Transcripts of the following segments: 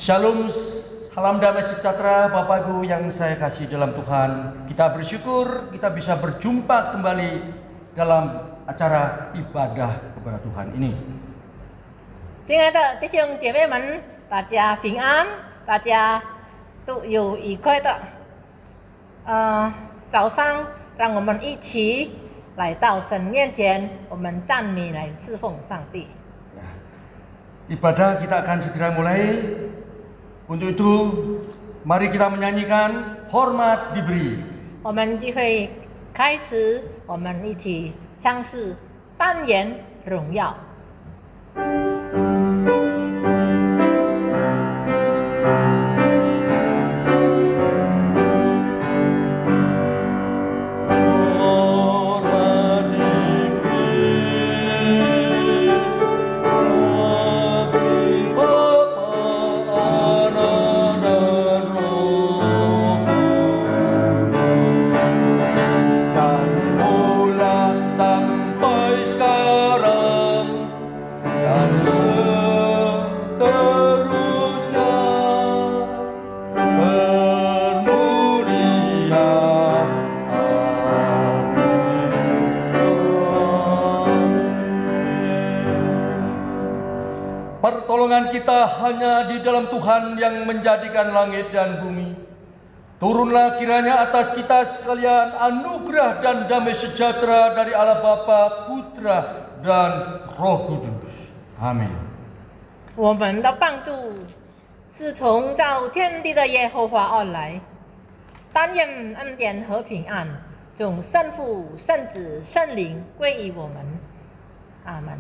Shalom, salam damai sejahtera Bapak Ibu yang saya kasih dalam Tuhan. Kita bersyukur kita bisa berjumpa kembali dalam acara ibadah kepada Tuhan ini. 亲爱的弟兄姐妹们，大家平安，大家都有愉快的早上，让我们一起来到神面前，我们赞美来侍奉上帝。 Ibadah kita akan segera mulai. Untuk itu, mari kita menyanyikan hormat diberi. 我们就会开始，我们一起唱诗单言荣耀。 Pertolongan kita hanya di dalam Tuhan yang menjadikan langit dan bumi. Turunlah kiranya atas kita sekalian anugerah dan damai sejahtera dari Allah Bapa, Putra, dan Roh Kudus. Amin. 我们的帮助是从造天地的耶和华而来，但愿恩典和平安从圣父、圣子、圣灵归于我们。阿门。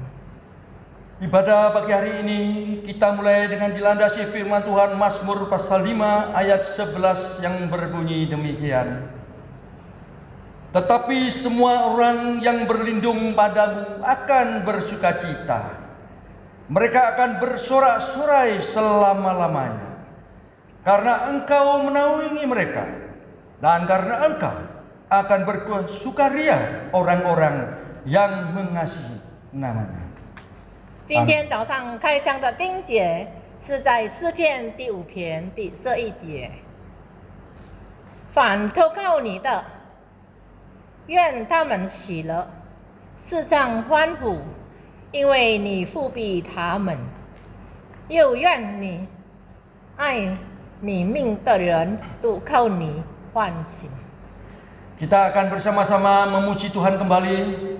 Ibadah pagi hari ini kita mulai dengan dilandasi firman Tuhan Mazmur pasal 5 ayat 11 yang berbunyi demikian. Tetapi semua orang yang berlindung padamu akan bersukacita. Mereka akan bersorak-sorai selama-lamanya. Karena engkau menaungi mereka. Dan karena engkau akan bersukaria orang-orang yang mengasihi namanya. 今天早上开枪的经节是在诗篇第5篇第11节。凡投靠你的，愿他们喜乐，世上欢呼，因为你复庇他们；又愿你爱你命的人都靠你欢喜。 Kita akan bersama-sama memuji Tuhan kembali.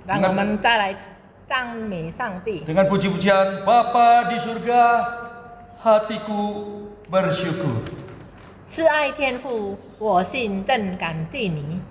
让我们再来 赞美上帝 dengan puji-pujian Bapa di surga, hatiku bersyukur. 慈爱天父，我心正感激你。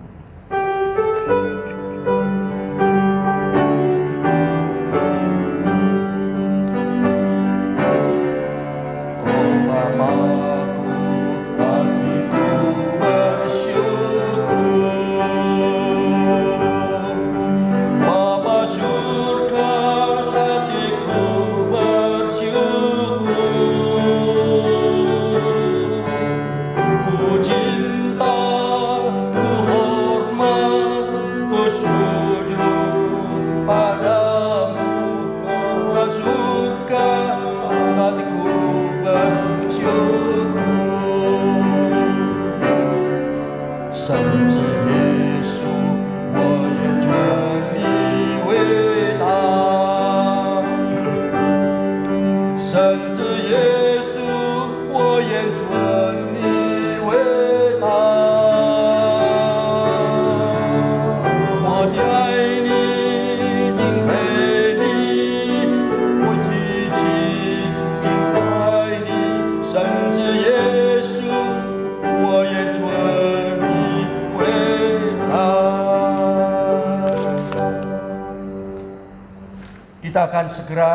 Kita akan segera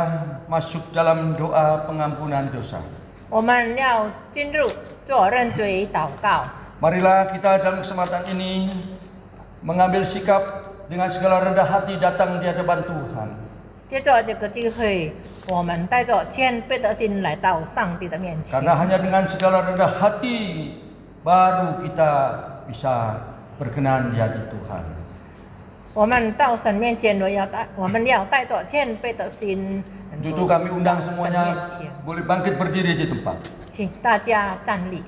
masuk dalam doa pengampunan dosa. 我们要进入做认罪祷告。 Marilah kita dalam kesempatan ini mengambil sikap dengan segala rendah hati datang di hadapan Tuhan. 借着这个机会，我们带着谦卑的心来到上帝的面前。 Karena hanya dengan segala rendah hati baru kita bisa berkenan di hati Tuhan. 我们到神面前，我们要带着谦卑的心 Untuk itu kami undang semuanya boleh bangkit berdiri di tempat. 请大家站立。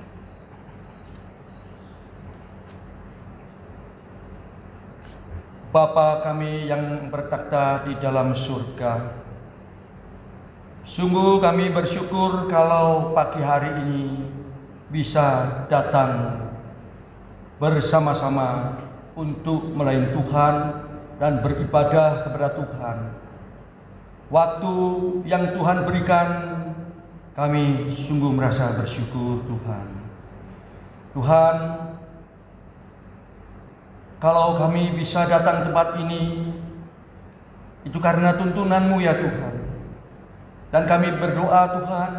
Bapa kami yang bertakhta di dalam surga, sungguh kami bersyukur kalau pagi hari ini bisa datang bersama-sama untuk melayani Tuhan dan beribadah kepada Tuhan. Waktu yang Tuhan berikan, kami sungguh merasa bersyukur Tuhan. Tuhan, kalau kami bisa datang tempat ini, itu karena tuntunan-Mu ya Tuhan. Dan kami berdoa Tuhan,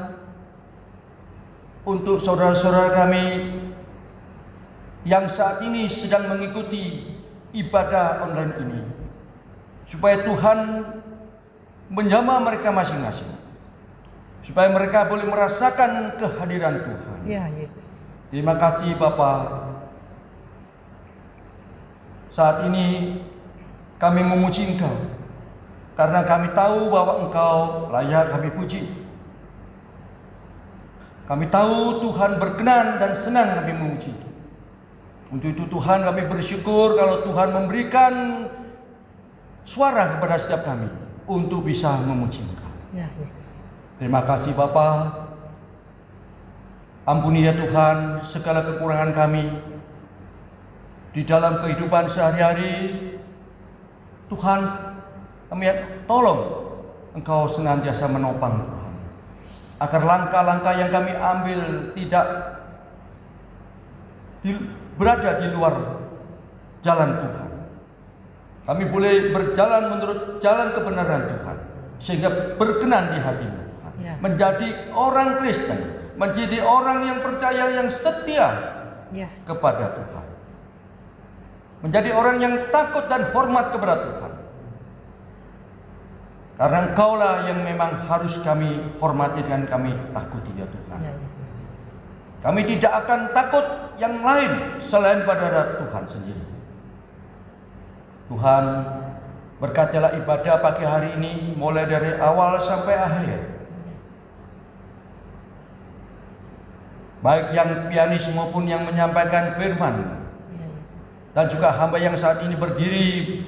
untuk saudara-saudara kami yang saat ini sedang mengikuti ibadah online ini, supaya Tuhan menjamah mereka masing-masing, supaya mereka boleh merasakan kehadiran Tuhan. Ya Yesus. Terima kasih Bapa. Saat ini kami memuji Engkau, karena kami tahu bahwa Engkau layak kami puji. Kami tahu Tuhan berkenan dan senang kami memuji. Untuk itu Tuhan, kami bersyukur kalau Tuhan memberikan suara kepada setiap kami untuk bisa memuji Engkau. Ya Yesus. Terima kasih Bapa. Ampuni ya Tuhan segala kekurangan kami di dalam kehidupan sehari-hari. Tuhan, kami tolong Engkau senantiasa menopang Tuhan, agar langkah-langkah yang kami ambil tidak berada di luar jalan Tuhan. Kami boleh berjalan menurut jalan kebenaran Tuhan, sehingga berkenan di hati-Mu Tuhan. Ya. Menjadi orang Kristen, menjadi orang yang percaya, yang setia Ya. kepada Tuhan. Menjadi orang yang takut dan hormat kepada Tuhan. Karena Engkaulah yang memang harus kami hormati dan kami takuti ya Tuhan. Ya Yesus. Kami tidak akan takut yang lain selain pada Tuhan sendiri. Tuhan, berkatilah ibadah pagi hari ini mulai dari awal sampai akhir. Baik yang pianis maupun yang menyampaikan firman. Dan juga hamba yang saat ini berdiri,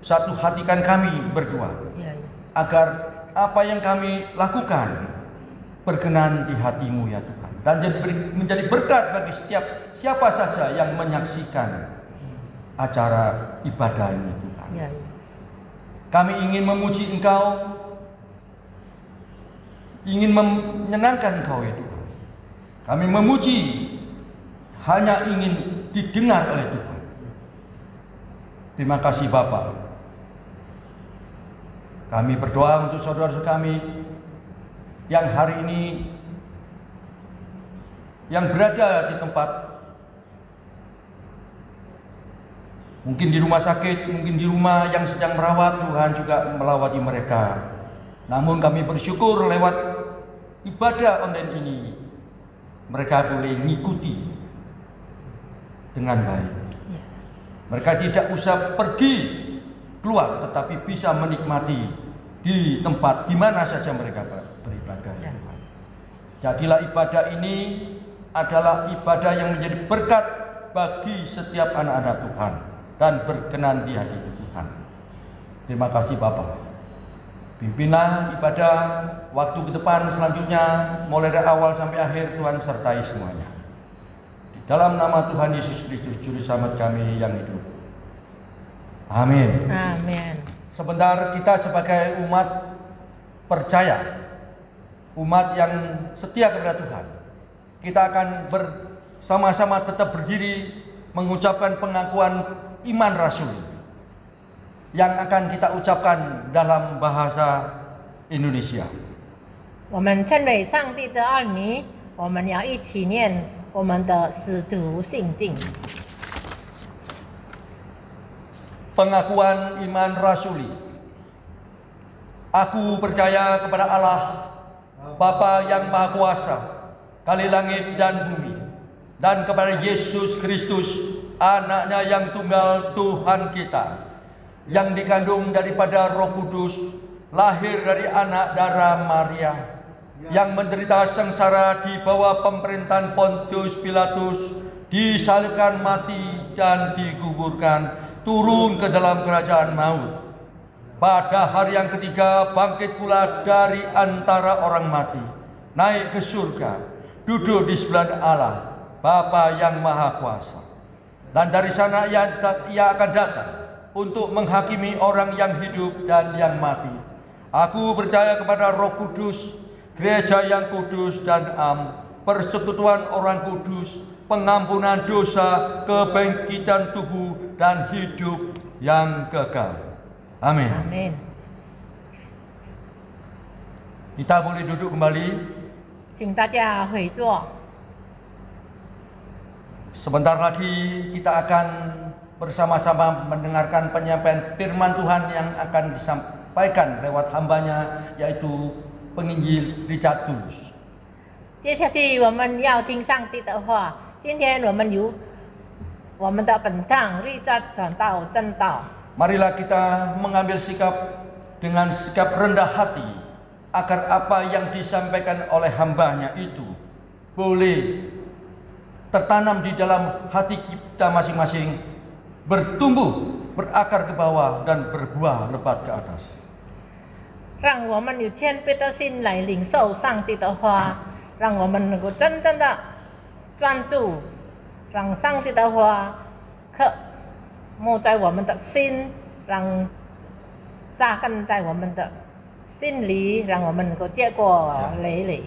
satu hatikan kami berdua, Ya Yesus. agar apa yang kami lakukan berkenan di hati-Mu ya Tuhan, dan menjadi berkat bagi siapa saja yang menyaksikan acara ibadah ini Tuhan. Ya Yesus. Kami ingin memuji Engkau, ingin menyenangkan Engkau ya Tuhan. Kami memuji hanya ingin didengar oleh Tuhan. Terima kasih Bapa. Kami berdoa untuk saudara-saudara kami yang hari ini yang berada di tempat, mungkin di rumah sakit, mungkin di rumah yang sedang merawat. Tuhan juga melawati mereka. Namun kami bersyukur lewat ibadah online ini mereka boleh mengikuti dengan baik. Mereka tidak usah pergi keluar, tetapi bisa menikmati di tempat di mana saja mereka beribadah. Ya. Jadilah ibadah ini adalah ibadah yang menjadi berkat bagi setiap anak-anak Tuhan dan berkenan di hati Tuhan. Terima kasih Bapak. Pimpinlah ibadah waktu ke depan selanjutnya, mulai dari awal sampai akhir. Tuhan sertai semuanya. Dalam nama Tuhan Yesus Kristus, Juru Selamat kami yang hidup. Amin. Amin. Sebentar kita sebagai umat percaya, umat yang setia kepada Tuhan, kita akan bersama-sama tetap berdiri mengucapkan pengakuan iman rasuli yang akan kita ucapkan dalam bahasa Indonesia. 我们称为上帝的儿女，我们要一起念我们的使徒信经。 Pengakuan iman rasuli. Aku percaya kepada Allah, Bapa yang Maha Kuasa, kali langit dan bumi, dan kepada Yesus Kristus, Anaknya yang tunggal Tuhan kita, yang dikandung daripada Roh Kudus, lahir dari anak darah Maria, yang menderita sengsara di bawah pemerintahan Pontius Pilatus, disalibkan, mati, dan dikuburkan, turun ke dalam kerajaan maut. Pada hari yang ketiga bangkit pula dari antara orang mati, naik ke surga, duduk di sebelah Allah, Bapa yang Maha Kuasa. Dan dari sana ia akan datang untuk menghakimi orang yang hidup dan yang mati. Aku percaya kepada Roh Kudus, gereja yang kudus dan persekutuan orang kudus, pengampunan dosa, kebangkitan tubuh, dan hidup yang kekal. Amin. Amin. Kita boleh duduk kembali. 请大家回座。 Sebentar lagi kita akan bersama-sama mendengarkan penyampaian firman Tuhan yang akan disampaikan lewat hambanya, yaitu penginjil Richard Tulus. 接下去我们要听上帝的话。今天我们由我们的本堂立在传道正道。 Marilah kita mengambil sikap dengan sikap rendah hati, agar apa yang disampaikan oleh hambanya itu boleh tertanam di dalam hati kita masing-masing, bertumbuh, berakar ke bawah, dan berbuah lebat ke atas. 让我们有谦卑的心来领受上帝的话，让我们能够真正的专注，让上帝的话刻没在我们的心，让扎根在我们的心里，让我们能够结果累累。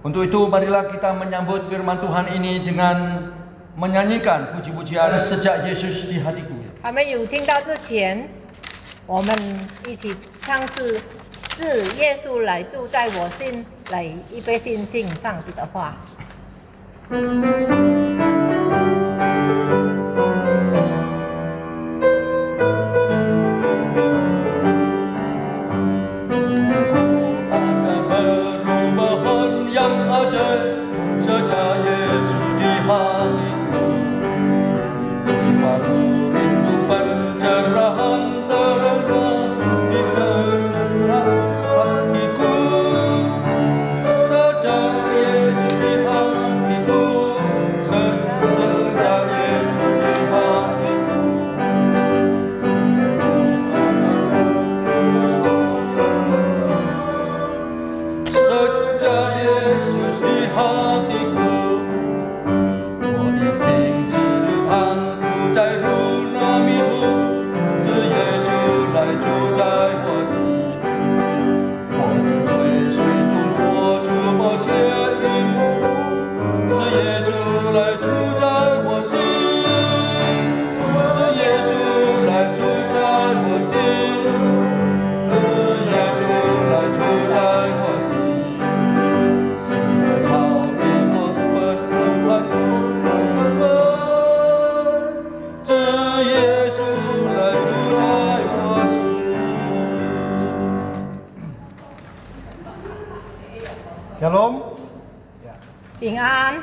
Untuk itu marilah kita menyambut firman Tuhan ini dengan menyanyikan puji-pujian sejak Yesus di hatiku. 还没有听到之前，我们一起唱诗，自耶稣来住在我心，来预备心听上帝的话。 Sejak Yesus di hatiku, jiwaku rindu pencerahan terang di tengah hatiku. Sejak Yesus di hatiku, sejak Yesus di hatiku. Sejak Yesus di hatiku, 我已停止安不在乎那迷糊，只耶稣来住在我心。我的罪水中活出我血印，只耶稣来住在我心，只耶稣来住在我心，只耶稣来住在我心。 Shalom. Ya. 平安。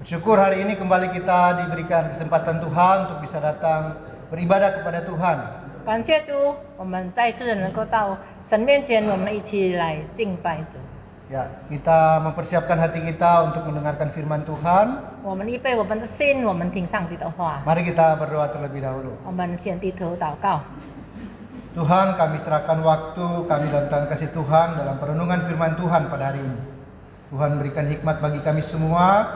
Bersyukur hari ini kembali kita diberikan kesempatan Tuhan untuk bisa datang beribadah kepada Tuhan. 感谢主，我们再次能够到神面前，我们一起来敬拜主。 Ya, kita mempersiapkan hati kita untuk mendengarkan firman Tuhan. 我们预备我们的心，我们听上帝的话。 Mari kita berdoa terlebih dahulu. 我们先低头祷告。 Tuhan, kami serahkan waktu kami dalam tangan kasih Tuhan dalam perenungan firman Tuhan pada hari ini. Tuhan berikan hikmat bagi kami semua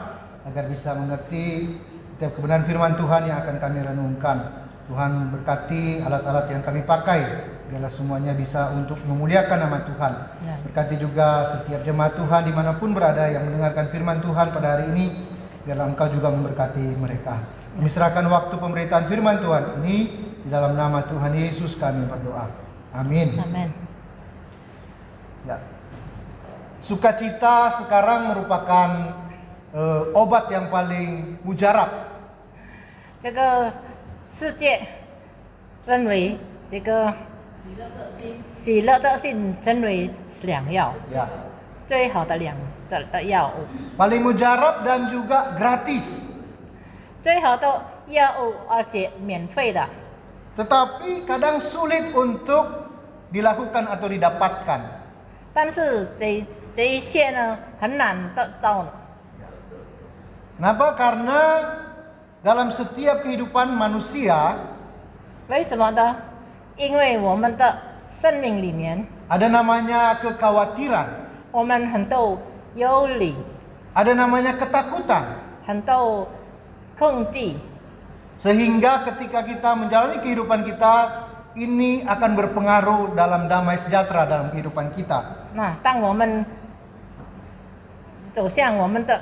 agar bisa mengerti setiap kebenaran firman Tuhan yang akan kami renungkan. Tuhan berkati alat-alat yang kami pakai, biarlah semuanya bisa untuk memuliakan nama Tuhan. Berkati juga setiap jemaat Tuhan dimanapun berada yang mendengarkan firman Tuhan pada hari ini, biarlah Engkau juga memberkati mereka. Kami serahkan waktu pemberitaan firman Tuhan ini di dalam nama Tuhan Yesus kami berdoa. Amin. Amin. Ya. Sukacita sekarang merupakan obat yang paling mujarab. 这个世界认为这个喜乐的心成为良药， Ya. 最好的药物， Paling mujarab dan juga gratis. 最好的药物，而且免费的。 Tetapi kadang sulit untuk dilakukan atau didapatkan. 但是这一些呢，很难得到。 Kenapa? Karena dalam setiap kehidupan manusia 为什么呢？因为我们的生命里面， ada namanya kekhawatiran, 我们很多忧虑， ada namanya ketakutan. 很多恐惧， Sehingga ketika kita menjalani kehidupan kita, ini akan berpengaruh dalam damai sejahtera dalam kehidupan kita. 那当我们走向我们的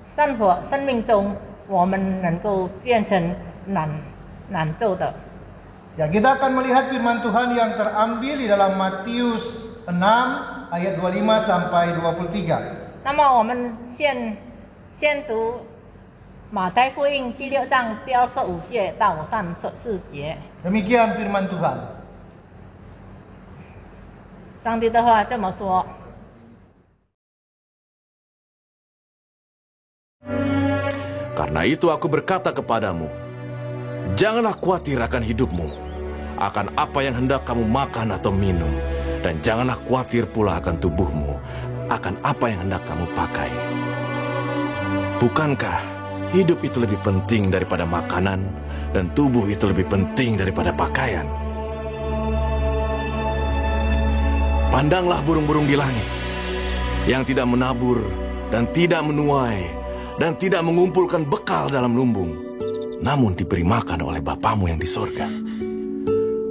生活、生命中，我们能够变成难做的。 Ya, kita akan melihat firman Tuhan yang terambil di dalam Matius 6 ayat 25 sampai 23. 那么我们先读马太福音第6章第25节到34节。 Demikian firman Tuhan. 上帝的话这么说。 Karena itu aku berkata kepadamu, janganlah khawatir akan hidupmu, akan apa yang hendak kamu makan atau minum, dan janganlah khawatir pula akan tubuhmu, akan apa yang hendak kamu pakai. Bukankah hidup itu lebih penting daripada makanan, dan tubuh itu lebih penting daripada pakaian? Pandanglah burung-burung di langit, yang tidak menabur dan tidak menuai, dan tidak mengumpulkan bekal dalam lumbung, namun diberi makan oleh Bapamu yang di sorga.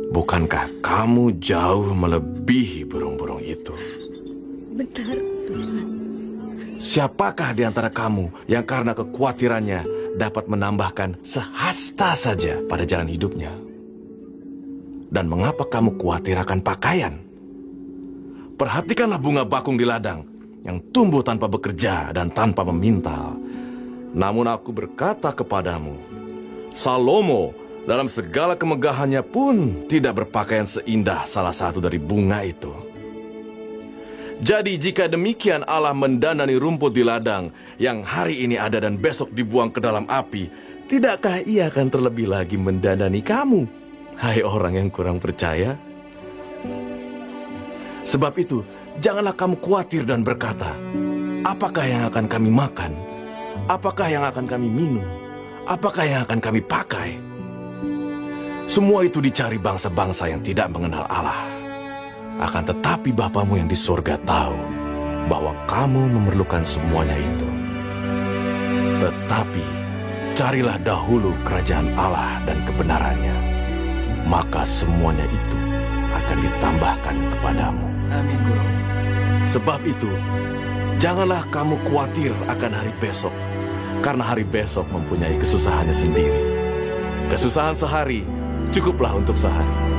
Bukankah kamu jauh melebihi burung-burung itu? Benar, Tuhan. Siapakah di antara kamu yang karena kekhawatirannya dapat menambahkan sehasta saja pada jalan hidupnya? Dan mengapa kamu khawatir akan pakaian? Perhatikanlah bunga bakung di ladang, yang tumbuh tanpa bekerja dan tanpa memintal. Namun aku berkata kepadamu, Salomo dalam segala kemegahannya pun tidak berpakaian seindah salah satu dari bunga itu. Jadi jika demikian Allah mendandani rumput di ladang yang hari ini ada dan besok dibuang ke dalam api, tidakkah Ia akan terlebih lagi mendandani kamu, hai orang yang kurang percaya? Sebab itu, janganlah kamu khawatir dan berkata, apakah yang akan kami makan? Apakah yang akan kami minum? Apakah yang akan kami pakai? Semua itu dicari bangsa-bangsa yang tidak mengenal Allah. Akan tetapi Bapamu yang di surga tahu bahwa kamu memerlukan semuanya itu. Tetapi carilah dahulu kerajaan Allah dan kebenarannya, maka semuanya itu akan ditambahkan kepadamu. Amin, Guru. Sebab itu, janganlah kamu khawatir akan hari besok, karena hari besok mempunyai kesusahannya sendiri. Kesusahan sehari cukuplah untuk sehari.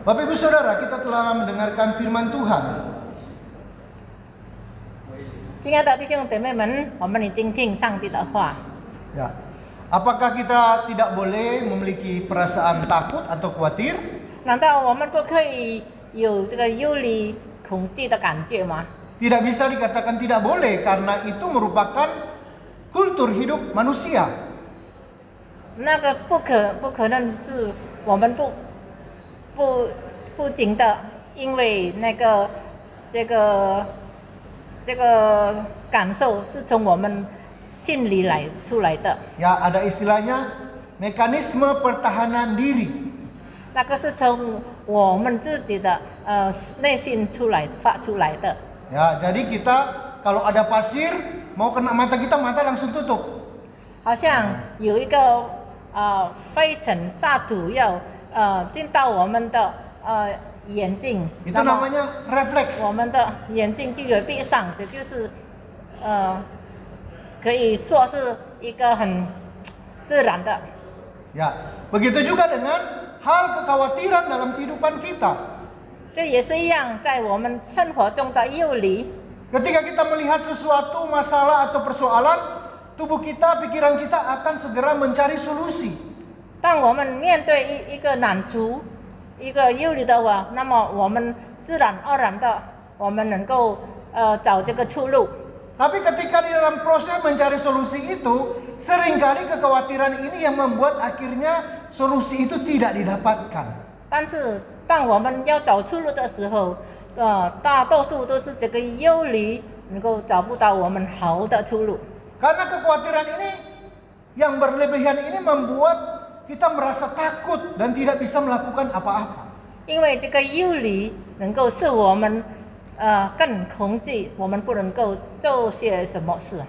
Bapak Ibu Saudara, kita telah mendengarkan firman Tuhan. 亲爱的弟兄姐妹们，我们已经听上帝的话。 Ya. Apakah kita tidak boleh memiliki perasaan takut atau khawatir? 难道我们不可以有这个忧虑、恐惧的感觉吗？ Tidak bisa dikatakan tidak boleh karena itu merupakan kultur hidup manusia. 那个不可能是我们不仅的，因为那个这个感受是从我们心里出来的。 Ya, ada istilahnya mekanisme pertahanan diri. 那个是从我们自己的内心发出来的。 Ya, jadi kita kalau ada pasir mau kena mata kita, mata langsung tutup. 好像有一个飞尘沙土要进到我们的眼睛， Itu namanya refleks. 我们的眼睛就有闭上，这就是可以说是一个很自然的。 Ya, begitu juga dengan hal kekhawatiran dalam kehidupan kita. 这也是一样，在我们生活中的忧虑。 Ketika kita melihat sesuatu masalah atau persoalan, tubuh kita, pikiran kita akan segera mencari solusi. 当我们面对一个难处、一个忧虑的话，那么我们自然而然的，我们能够找这个出路。Tapi ketika di dalam proses mencari solusi itu, seringkali kekhawatiran ini yang membuat akhirnya solusi itu tidak didapatkan. 但是当我们要找出路的时候，大多数都是这个忧虑能够找不到我们好的出路。 Karena kekhawatiran ini yang berlebihan ini membuat kita merasa takut dan tidak bisa melakukan apa-apa. 因为这个忧虑能够使我们更恐惧，我们不能够做些什么事。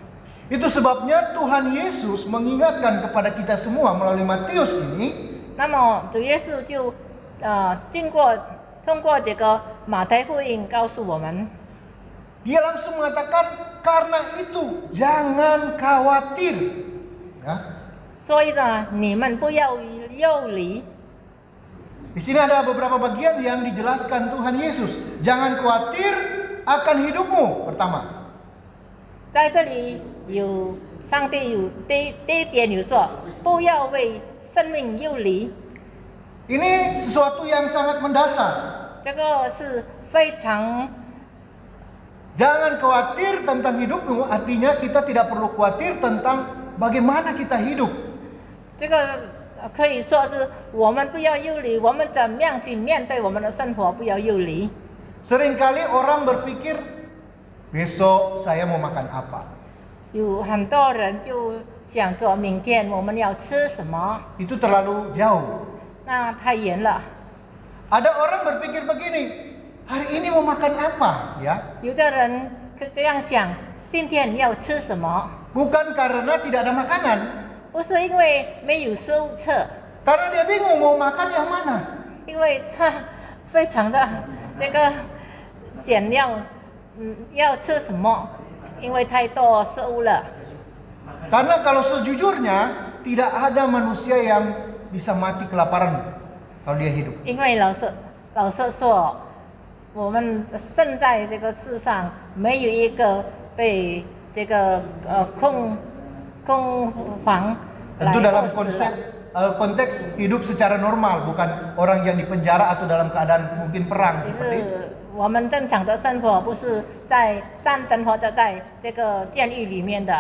Itu sebabnya Tuhan Yesus mengingatkan kepada kita semua melalui Matius ini, 那么主耶稣就通过这个马太福音告诉我们， dia langsung mengatakan karena itu jangan khawatir. Ya. 所以呢，你们不要忧虑。 Di sini ada beberapa bagian yang dijelaskan Tuhan Yesus. Jangan khawatir akan hidupmu pertama. 在这里有上帝有第一点有说，不要为生命忧虑。 Ini sesuatu yang sangat mendasar. 这个是非常 Jangan khawatir tentang hidupmu, artinya kita tidak perlu khawatir tentang bagaimana kita hidup. 这个可以说是我们不要忧虑，我们怎么样去面对我们的生活，不要忧虑。 Seringkali orang berpikir, besok saya mau makan apa? 有很多人就想着明天我们要吃什么， Itu terlalu jauh. 那太远了。 Ada orang berpikir begini, hari ini mau makan apa? Ya, 有的人这样想，今天要吃什么？ bukan karena tidak ada makanan, 不是因为没有食物吃， karena dia bingung mau makan yang mana. 因为他非常的这个想要吃什么，因为太多食物了。 Karena kalau sejujurnya tidak ada manusia yang bisa mati kelaparan kalau dia hidup. 因为老实说，我们生在这个世上，没有一个被这个空房来 Tentu dalam 饿死了。 konteks hidup secara normal, bukan orang yang dipenjara atau dalam keadaan mungkin perang 只 seperti itu. 是我们正常的生活，不是在战争或者在这个监狱里面的。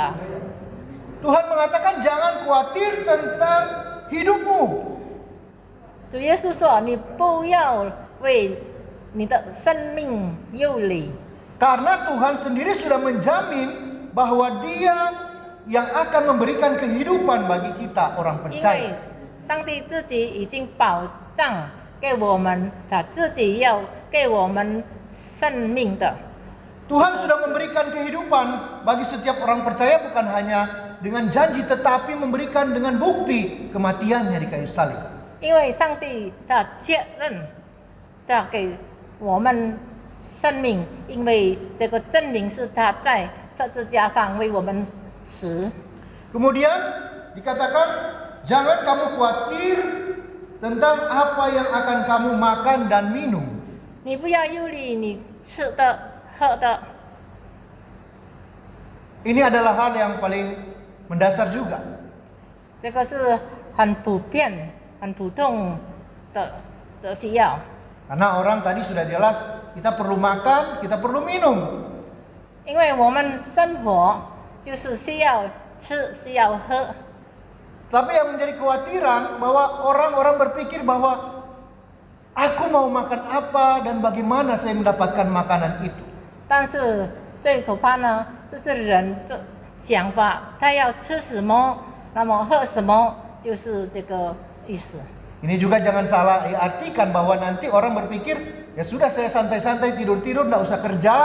Tuhan mengatakan jangan khawatir tentang hidupmu. 主耶稣说：“你不要为你的生命忧虑， Karena Tuhan sendiri sudah menjamin bahwa Dia yang akan memberikan kehidupan bagi kita orang 因为 percaya. 上帝自己已经保障给我们，他自己要给我们生命的。 Tuhan sudah memberikan kehidupan bagi setiap orang percaya bukan hanya dengan janji tetapi memberikan dengan bukti kematiannya di kayu salib. 因为上帝他确认他给我们生命，因为这个证明是他在十字架上为我们死。 Kemudian dikatakan jangan kamu khawatir tentang apa yang akan kamu makan dan minum. 你不要忧虑你吃的喝的， Ini adalah hal yang paling mendasar juga. 这个是很普遍、很普通的需要。 Karena orang tadi sudah jelas kita perlu makan, kita perlu minum. 因为我们生活就是需要吃，需要喝。 Tapi yang menjadi kekhawatiran bahwa orang-orang berpikir bahwa aku mau makan apa dan bagaimana saya mendapatkan makanan itu. 但是最可怕呢，这是人的想法，他要吃什么，那么喝什么，就是这个意思。 Ini juga jangan salah diartikan bahwa nanti orang berpikir ya sudah saya santai-santai tidur-tidur nggak usah kerja,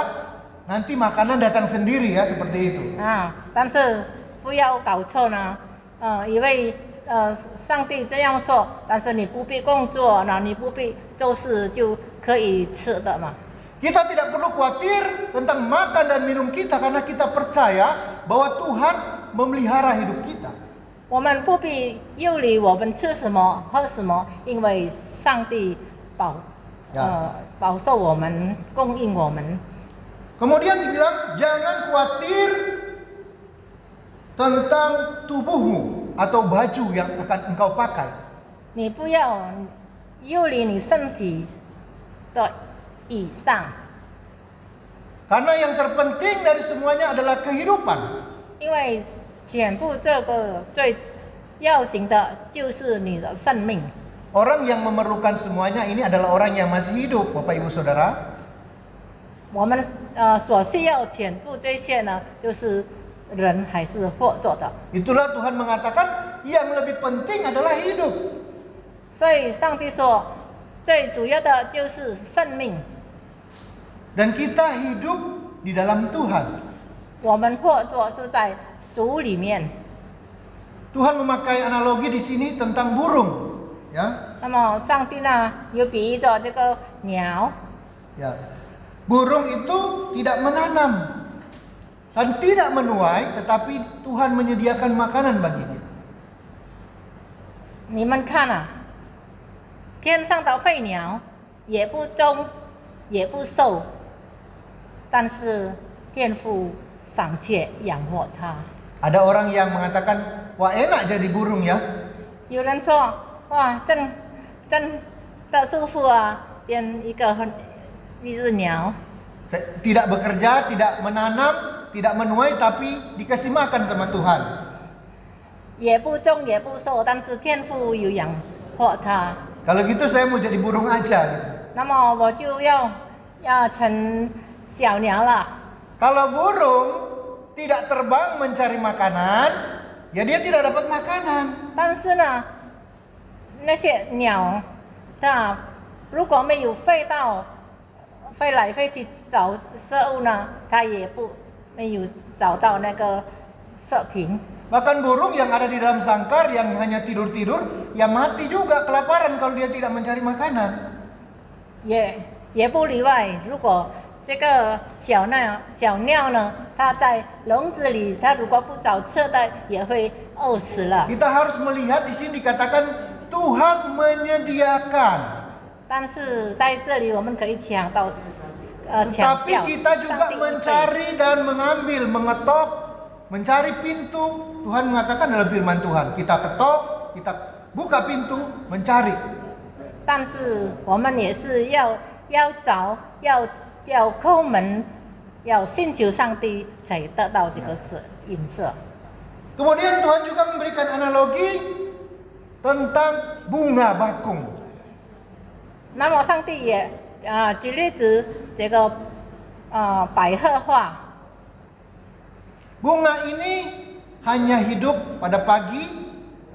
nanti makanan datang sendiri ya seperti itu. 啊，但是不要搞错呢，以为上帝这样说，但是你不必工作，那你不必做事就可以吃的嘛。 Kita tidak perlu khawatir tentang makan dan minum kita karena kita percaya bahwa Tuhan memelihara hidup kita. 我们不必忧虑我们吃什么喝什么，因为上帝保守我们，供应我们。 Kemudian dibilang jangan khawatir tentang tubuhmu atau baju yang akan engkau pakai. 你不要忧虑你身体的以上， Karena yang terpenting dari semuanya adalah kehidupan. 因为全部这个最要紧的就是你的生命。 Orang yang memerlukan semuanya ini adalah orang yang masih hidup, Bapak Ibu Saudara. 我们所需要全部这些呢，就是人还是活着的。 Itulah Tuhan mengatakan yang lebih penting adalah hidup. 所以上帝说，最主要的就是生命。 Dan kita hidup di dalam Tuhan. 我们活着是在主里面。 Tuhan memakai analogi di sini tentang burung, ya. 那么上帝呢，有比喻着这个鸟。 Ya. Burung itu tidak menanam dan tidak menuai, tetapi Tuhan menyediakan makanan baginya. 你们看啊，天上的飞鸟也不种，也不收，但是天父赏赐养活它。 Ada orang yang mengatakan, wah enak jadi burung ya. 有人说，哇，真的舒服啊，变一只鸟。 Tidak bekerja, tidak menanam, tidak menuai, tapi dikasih makan sama Tuhan. 也不种也不收，但是天父有养活它。 Kalau gitu saya mau jadi burung aja. Gitu. 那么我就要成小鸟了。 Kalau burung tidak terbang mencari makanan, ya dia tidak dapat makanan. 但是呢，那些鸟，它如果没有飞来飞去找食物呢，它也没有找到那个食品。 Bahkan burung yang ada di dalam sangkar yang hanya tidur-tidur, ya mati juga kelaparan kalau dia tidak mencari makanan. 也不例外。如果这个小鸟呢，它在笼子里，它如果不找吃的，也会饿死了。 Kita harus melihat di sini dikatakan Tuhan menyediakan. 但是在这里，我们可以强调 Tapi kita juga mencari dan mengambil, mengetok, mencari pintu. Tuhan mengatakan dalam firman Tuhan, kita ketok, kita buka pintu, mencari. 但是我们也是要找，要叩门，要寻求上帝，才得到这个映射。 Kemudian Tuhan juga memberikan analogi tentang bunga bakung. 那么上帝也举例子，这个百合花。 Bunga ini hanya hidup pada pagi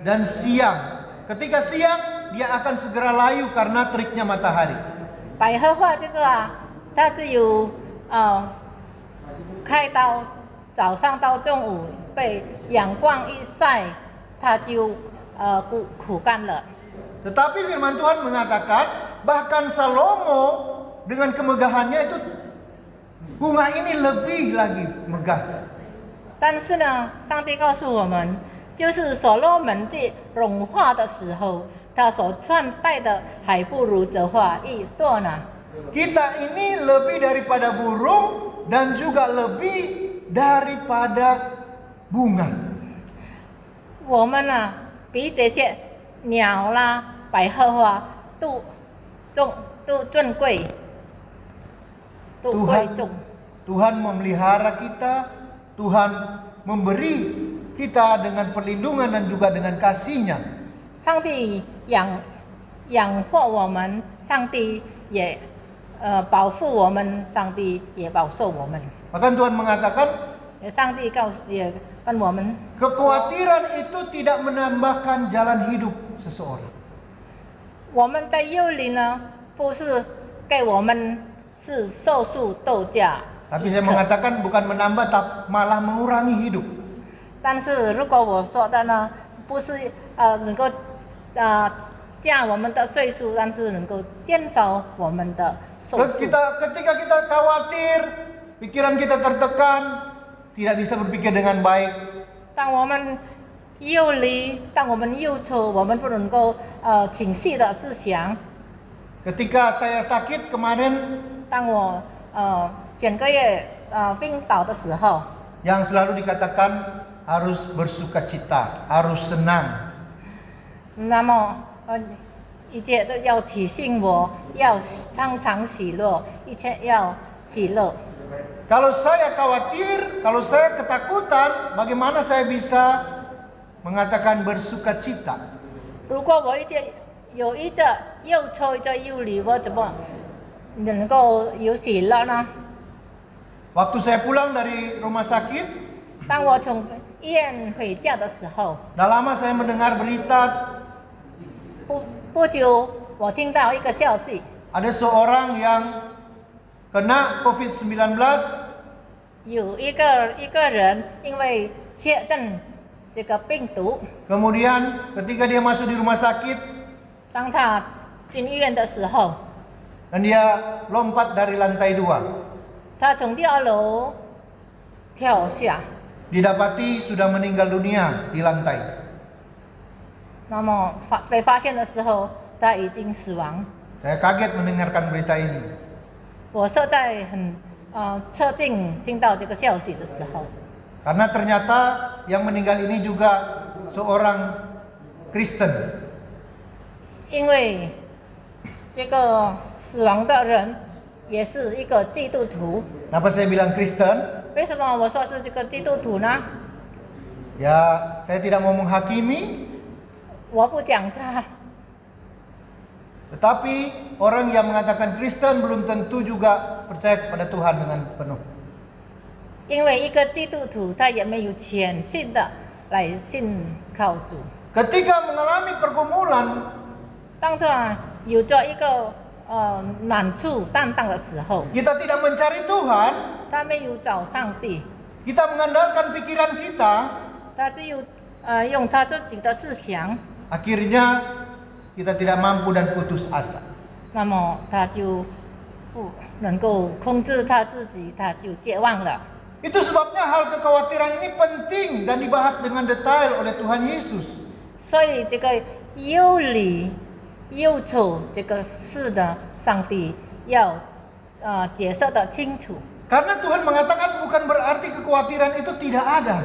dan siang. Ketika siang, dia akan segera layu karena teriknya matahari. 百合花这个它只有开到早上到中午，被阳光一晒，它就枯干了。 Tetapi firman Tuhan mengatakan, bahkan Salomo dengan kemegahannya itu bunga ini lebih lagi megah. 但是呢，上帝告诉我们，就是所罗门在融化的时候，他所穿戴的还不如这花一朵呢。 Kita ini lebih daripada burung dan juga lebih daripada bunga. 我们呢，比这些鸟啦、百合花都珍贵，都贵重。 Tuhan memelihara kita, Tuhan memberi kita dengan perlindungan dan juga dengan kasih-Nya. 上帝养活我们，上帝也保护我们，上帝也保守我们。 Bahkan Tuhan mengatakan, 上帝也跟我们 kekhawatiran itu tidak menambahkan jalan hidup seseorang. 我们的忧虑呢，不是给我们是寿数斗价。 Tapi saya mengatakan bukan menambah, malah mengurangi hidup. 但是如果我说的呢，不是能够加我们的岁数，但是能够减少我们的寿数。 Ketika kita khawatir, pikiran kita tertekan, tidak bisa berpikir dengan baik. 当我们忧虑，当我们忧愁，我们不能够情绪的思想。 Ketika saya sakit kemarin, 当我前个月病倒的时候， yang selalu dikatakan harus bersukacita, harus senang. 那么一切都要提醒我，要常常喜乐，一切要喜乐。Kalau saya khawatir, kalau saya ketakutan, bagaimana saya bisa mengatakan bersukacita? 如果我有一个又臭又又离，我怎么能够有喜乐呢？ Waktu saya pulang dari rumah sakit, 当我从医院回家的时候， dah lama saya mendengar berita 不久我听到一个消息， ada seorang yang kena COVID-19, 有一个人因为确诊这个病毒， kemudian ketika dia masuk di rumah sakit 当他进医院的时候， dan dia lompat dari lantai 2, 他从2楼跳下， didapati sudah meninggal dunia di lantai. 那么被发现的时候，他已经死亡。 Saya kaget mendengarkan berita ini. 我是在很侧近听到这个消息的时候， Karena ternyata yang meninggal ini juga seorang Kristen. 因为这个死亡的人也是一个基督徒。 Kenapa saya bilang Kristen? 为什么我说是这个基督徒呢？ Ya, saya tidak mau menghakimi, 我不讲他， tetapi orang yang mengatakan Kristen belum tentu juga percaya kepada Tuhan dengan penuh. 因为一个基督徒他也没有全信的来信靠主。 Ketika mengalami pergumulan, 当他有着一个难处担当的时候， kita tidak mencari Tuhan, 他没有找上帝， kita mengandalkan pikiran kita, 他只有用他自己的思想， akhirnya kita tidak mampu dan putus asa. 那么他就不能够控制他自己，他就绝望了。 Itu sebabnya hal kekhawatiran ini penting dan dibahas dengan detail oleh Tuhan Yesus. 所以这个忧虑、忧愁这个事的，上帝要解释得清楚。 Karena Tuhan mengatakan bukan berarti kekhawatiran itu tidak ada.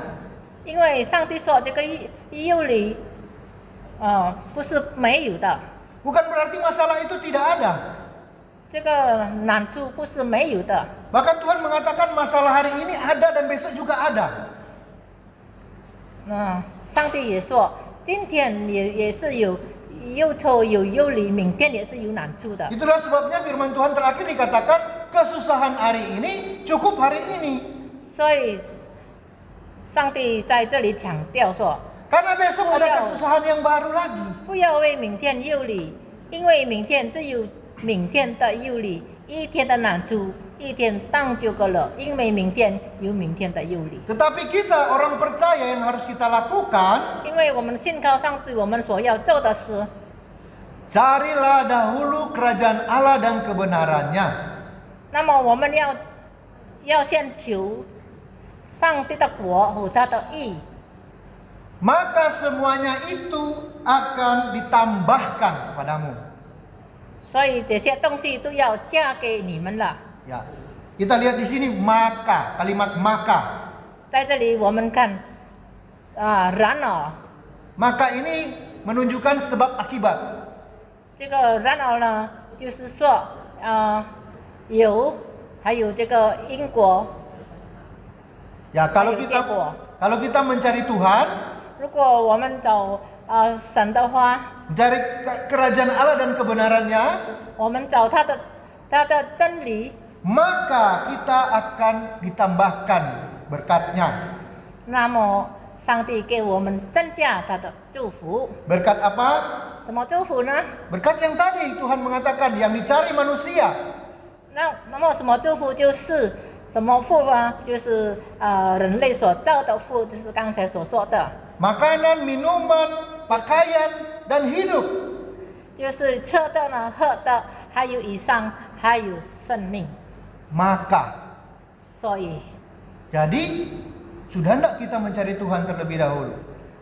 因为上帝说这个忧虑，不是没有的， Bukan berarti masalah itu tidak ada. 这个难处不是没有的。 Bahkan Tuhan mengatakan masalah hari ini ada dan besok juga ada. 上帝也说，今天也是有忧愁有忧虑，明天也是有难处的。 Itulah sebabnya firman Tuhan terakhir dikatakan kesusahan hari ini cukup hari ini. 所以上帝在这里强调说， Karena besok ada kesusahan yang baru lagi. 不要为明天忧虑，因为明天只有明天的忧虑，一天的难处，一天当就够了，因为明天有明天的忧虑。 Tetapi kita orang percaya yang harus kita lakukan, 因为我们信靠上帝，我们所要做的是， carilah dahulu kerajaan Allah dan kebenarannya. 那么我们要先求上帝的国和他的义， Maka semuanya itu akan ditambahkan kepadamu. 所以这些东西都要嫁给你们了。 Ya, kita lihat di sini maka, kalimat maka. 在这里我们看，然而， Maka ini menunjukkan sebab akibat. 这个然而呢，就是说，有，还有这个因果。 Ya, kalau kita mencari Tuhan, 如果我们找神的话， mencari kerajaan Allah dan kebenarannya, 我们找他的真理， maka kita akan ditambahkan berkatnya. 那么上帝给我们增加他的祝福。 Berkat apa? 什么祝福呢？ Berkat yang tadi Tuhan mengatakan yang dicari manusia. 那么什么祝福就是什么福啊？就是人类所造的福，就是刚才所说的， Makanan, minuman, pakaian, dan hidup. 就是吃的呢、喝的，还有以上，还有生命。 Maka, 所以， jadi sudah hendak kita mencari Tuhan terlebih dahulu.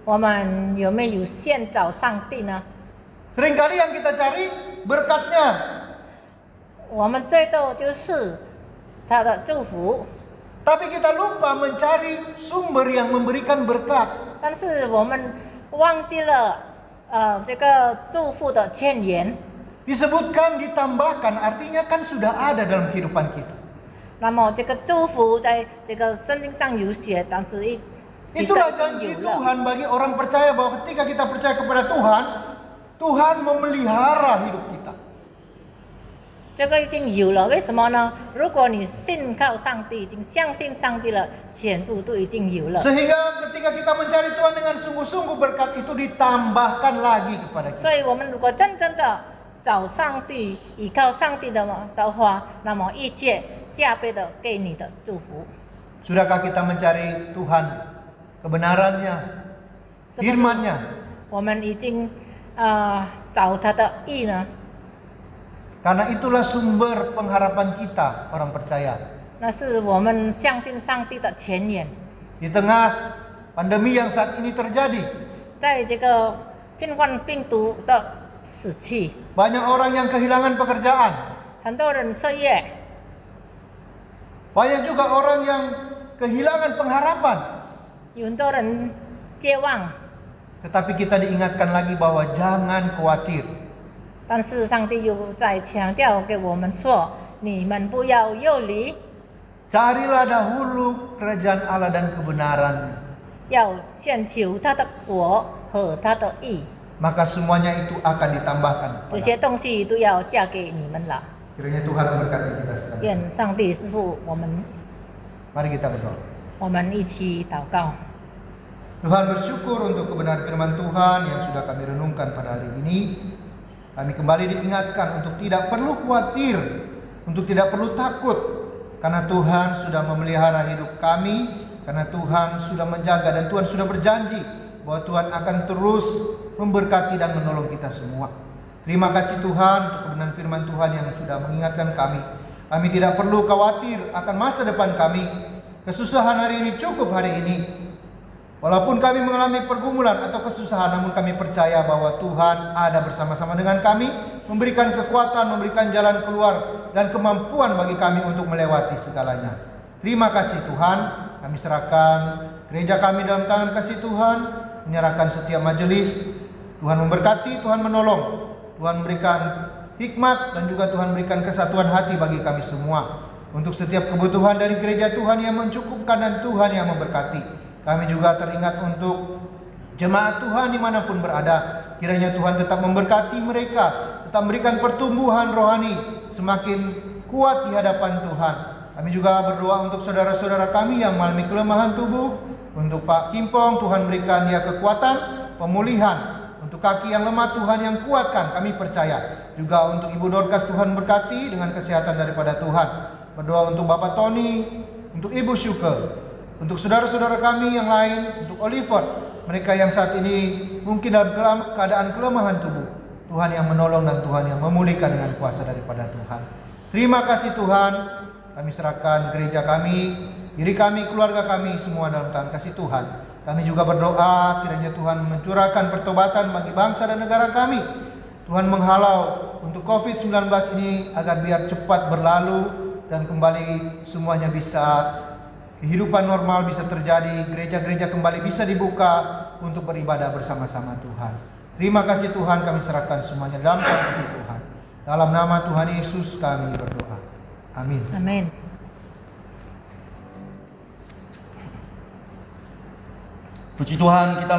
我们有没有先找上帝呢？ Seringkali yang kita cari berkatnya. 我们最多就是他的祝福， Tapi kita lupa mencari sumber yang memberikan berkat. 但是我们忘记了这个祝福的泉源。 Disebutkan ditambahkan, artinya kan sudah ada dalam kehidupan kita. 那么这个祝福在这个圣经上有写，但是其实 Itulah 已经 janji 有了。 Tuhan bagi orang percaya bahwa ketika kita percaya kepada Tuhan, Tuhan memelihara hidup kita. 这个已经有了，为什么呢？如果你信靠上帝，已经相信上帝了，全部都已经有了。 Sehingga ketika kita mencari Tuhan dengan sungguh-sungguh, berkat itu ditambahkan lagi kepada kita. 所以我们如果真正的找上帝，依靠上帝的话，那么一切加倍的给你的祝福。 Sudahkah kita mencari Tuhan, kebenarannya, 是不是 firman-Nya? 我们已经找他的意呢？ Karena itulah sumber pengharapan kita orang percaya. 那是我们相信上帝的泉源。 Di tengah pandemi yang saat ini terjadi, 在这个新冠病毒的时期， banyak orang yang kehilangan pekerjaan. 很多人失业， Banyak juga orang yang kehilangan pengharapan. 有很多人绝望。 Tetapi kita diingatkan lagi bahwa jangan khawatir. 但是上帝又在强调给我们说：你们不要忧虑， Carilah dahulu kerajaan Allah dan kebenaran, 要先求他的国和他的义， maka semuanya itu akan ditambahkan. 这些东西都要嫁给你们了。 Kiranya Tuhan memberkati kita sekalian. 愿上帝赐福我们， Mari kita berdoa. 我们一起祷告。 Tuhan, bersyukur untuk kebenaran firman Tuhan yang sudah kami renungkan pada hari ini. Kami kembali diingatkan untuk tidak perlu khawatir, untuk tidak perlu takut, karena Tuhan sudah memelihara hidup kami, karena Tuhan sudah menjaga dan Tuhan sudah berjanji bahwa Tuhan akan terus memberkati dan menolong kita semua. Terima kasih Tuhan untuk kebenaran firman Tuhan yang sudah mengingatkan kami. Kami tidak perlu khawatir akan masa depan kami. Kesusahan hari ini cukup hari ini. Walaupun kami mengalami pergumulan atau kesusahan, namun kami percaya bahwa Tuhan ada bersama-sama dengan kami, memberikan kekuatan, memberikan jalan keluar, dan kemampuan bagi kami untuk melewati segalanya. Terima kasih Tuhan, kami serahkan gereja kami dalam tangan kasih Tuhan, menyerahkan setiap majelis. Tuhan memberkati, Tuhan menolong, Tuhan memberikan hikmat, dan juga Tuhan memberikan kesatuan hati bagi kami semua. Untuk setiap kebutuhan dari gereja Tuhan yang mencukupkan dan Tuhan yang memberkati. Kami juga teringat untuk jemaat Tuhan dimanapun berada. Kiranya Tuhan tetap memberkati mereka, tetap memberikan pertumbuhan rohani semakin kuat di hadapan Tuhan. Kami juga berdoa untuk saudara-saudara kami yang mengalami kelemahan tubuh. Untuk Pak Kimpong, Tuhan berikan dia kekuatan, pemulihan. Untuk kaki yang lemah, Tuhan yang kuatkan, kami percaya. Juga untuk Ibu Dorcas, Tuhan berkati dengan kesehatan daripada Tuhan. Berdoa untuk Bapak Tony, untuk Ibu Syukur, untuk saudara-saudara kami yang lain, untuk Oliver, mereka yang saat ini mungkin dalam keadaan kelemahan tubuh. Tuhan yang menolong dan Tuhan yang memulihkan dengan kuasa daripada Tuhan. Terima kasih Tuhan, kami serahkan gereja kami, diri kami, keluarga kami, semua dalam tangan kasih Tuhan. Kami juga berdoa, kiranya Tuhan mencurahkan pertobatan bagi bangsa dan negara kami. Tuhan menghalau untuk COVID-19 ini agar biar cepat berlalu dan kembali semuanya bisa, kehidupan normal bisa terjadi, gereja-gereja kembali bisa dibuka untuk beribadah bersama-sama Tuhan. Terima kasih Tuhan, kami serahkan semuanya dalam kasih Tuhan. Dalam nama Tuhan Yesus kami berdoa. Amin. Amin. Puji Tuhan, kita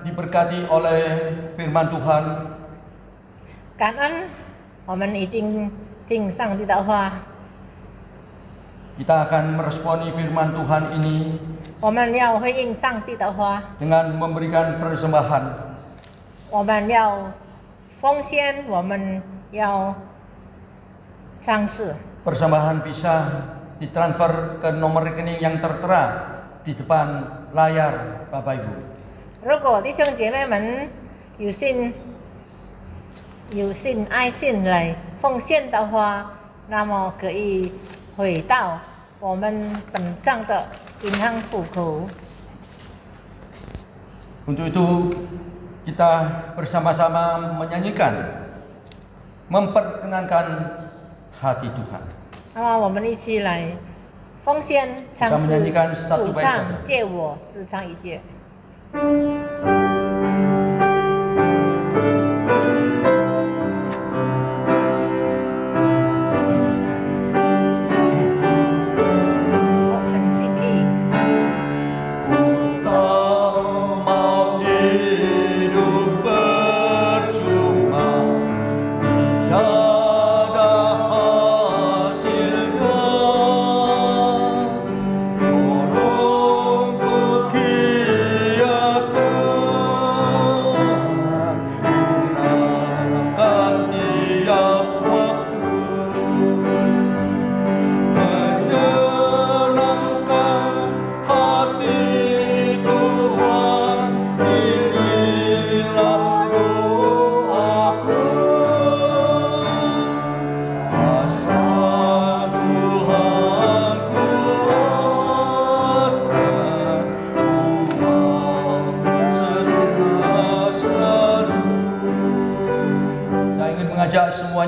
diberkati oleh firman Tuhan. 感恩，我们已经听上帝的话， Kita akan meresponi firman Tuhan ini 我们要回应上帝的话， dengan memberikan persembahan. 我们要奉献，我们要尝试。 Persembahan bisa ditransfer ke nomor rekening yang tertera di depan layar Bapak Ibu. 如果弟兄姐妹们有心爱心来奉献的话，那么可以回到我们本档的银行户口。 Untuk itu kita bersama-sama menyanyikan, memperkenankan hati Tuhan. 那么我们一起来奉献唱诗，主唱借我自唱一句。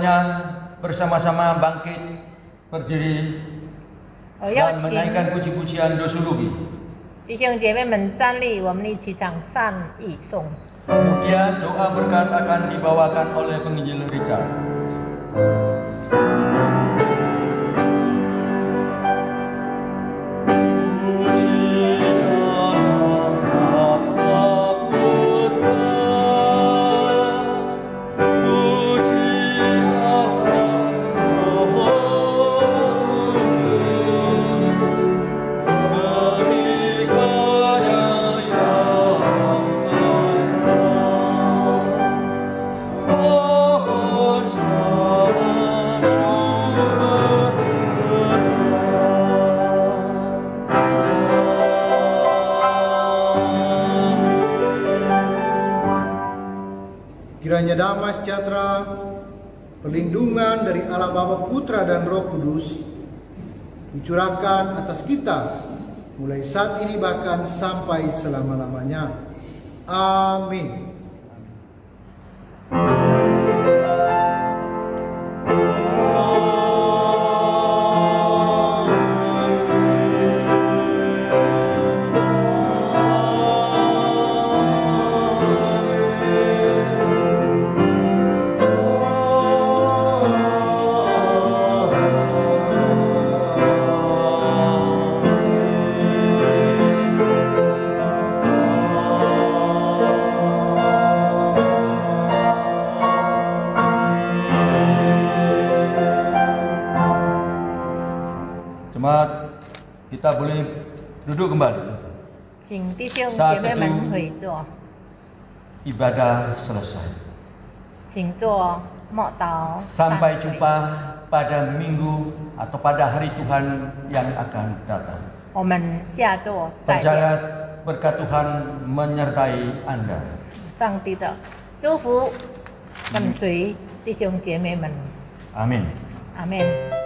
semuanya bersama-sama bangkit, berdiri, 我要 dan 请 menaikkan puji-pujian Dosulugi. 弟兄姐妹们站立，我们一起唱善意颂。 Kemudian doa berkat akan dibawakan oleh penginjil Richard. Kiranya damai sejahtera, perlindungan dari Allah Bapa, Putra dan Roh Kudus dicurahkan atas kita mulai saat ini bahkan sampai selama-lamanya. Amin. Jemaat, kita boleh duduk kembali. 请弟兄姐妹们回座， Ibadah selesai. 请做默祷。 Sampai jumpa pada minggu atau pada hari Tuhan yang akan datang. 我们下座再 Percaya 见。 berkat Tuhan menyertai Anda. 上帝的祝福跟随弟兄姐妹们， Amin. 阿门。